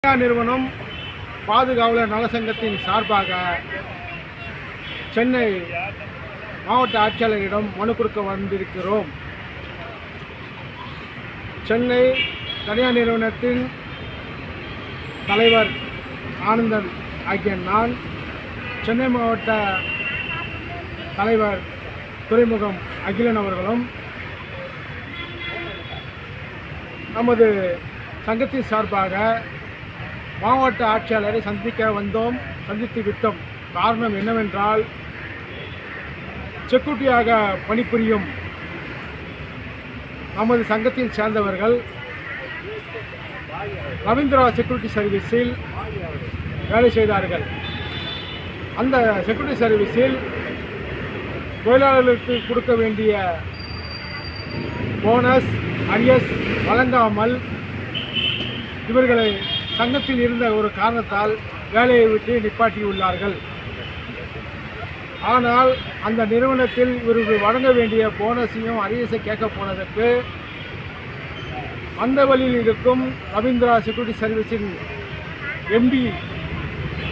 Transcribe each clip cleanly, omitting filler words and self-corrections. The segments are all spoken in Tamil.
நிறுவனம் பாதுகாவலர் நலசங்கத்தின் சார்பாக சென்னை மாவட்ட ஆட்சியாளரிடம் மனு கொடுக்க வந்திருக்கிறோம். சென்னை தனியார் நிறுவனத்தின் தலைவர் ஆனந்தன் ஆகிய நான், சென்னை மாவட்ட தலைவர் துறைமுகம் அகிலன் அவர்களும் நமது சங்கத்தின் சார்பாக மாவட்ட ஆட்சியாளரை சந்தித்து விட்டோம். காரணம் என்னவென்றால், செக்யூரிட்டியாக பணிபுரியும் நமது சங்கத்தில் சேர்ந்தவர்கள் ரவீந்திரா செக்யூரிட்டி சர்வீஸில் வேலை செய்தார்கள். அந்த செக்யூரிட்டி சர்வீஸில் தொழிலாளர்களுக்கு கொடுக்க வேண்டிய போனஸ், அரியஸ் வழங்காமல் இவர்களை சங்கத்தில் இருந்த ஒரு காரணத்தால் வேலையை விட்டு நிப்பாட்டியுள்ளார்கள். ஆனால் அந்த நிறுவனத்தில் இவர்கள் வழங்க வேண்டிய போனஸையும் அரியஸை கேட்க போனதற்கு அந்த வழியில் இருக்கும் ரவீந்திரா செக்யூரிட்டி சர்வீஸின் எம்டி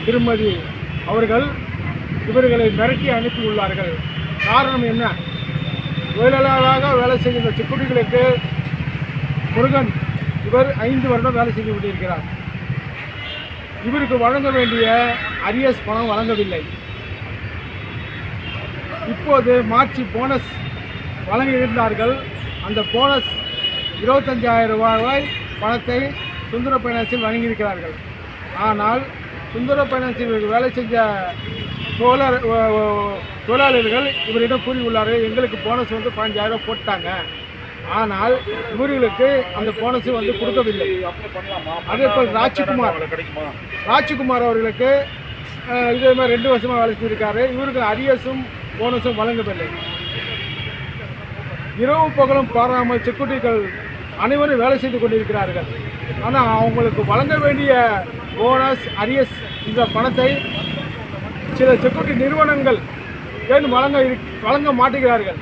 திருமதி அவர்கள் இவர்களை மிரட்டி அனுப்பியுள்ளார்கள். காரணம் என்ன? தொழிலாளராக வேலை செய்கின்ற செக்யூரிட்டிகளுக்கு முருகன் இவர் 5 வருடம் வேலை செய்து கொண்டிருக்கிறார். இவருக்கு வழங்க வேண்டிய அரியஸ் பணம் வழங்கவில்லை. இப்போது மார்ச் போனஸ் வழங்கியிருந்தார்கள். அந்த போனஸ் 25,000 ரூபாய் பணத்தை சுந்தர பைனான்சில் வழங்கியிருக்கிறார்கள். ஆனால் சுந்தர பைனான்சில் வேலை செஞ்ச தொழிலாளர்கள் இவரிடம் கூறியுள்ளார்கள், எங்களுக்கு போனஸ் 15,000 போட்டாங்க, ஆனால் இவர்களுக்கு அந்த போனஸ் கொடுக்கவில்லை. அதேபோல் ராஜ்குமார் அவர்களுக்கு இதே மாதிரி 2 வருஷமாக வேலை செஞ்சிருக்காரு. இவருக்கு அரியஸும் போனஸும் வழங்கவில்லை. இரவு பகலும் பாராமல் செக்யூரிட்டிகள் அனைவரும் வேலை செய்து கொண்டிருக்கிறார்கள். ஆனால் அவங்களுக்கு வழங்க வேண்டிய போனஸ், அரியஸ் இந்த பணத்தை சில செக்யூரிட்டி நிறுவனங்கள் ஏன் வழங்க மாட்டுகிறார்கள்.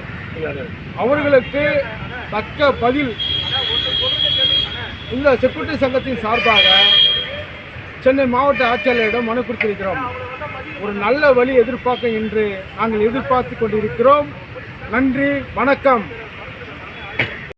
அவர்களுக்கு தக்க பதில் இந்த செக்யூரிட்டி சங்கத்தின் சார்பாக சென்னை மாவட்ட ஆட்சியாளரிடம் மனு கொடுத்திருக்கிறோம். ஒரு நல்ல வழி எதிர்பார்க்க என்று நாங்கள் எதிர்பார்த்து கொண்டிருக்கிறோம். நன்றி, வணக்கம்.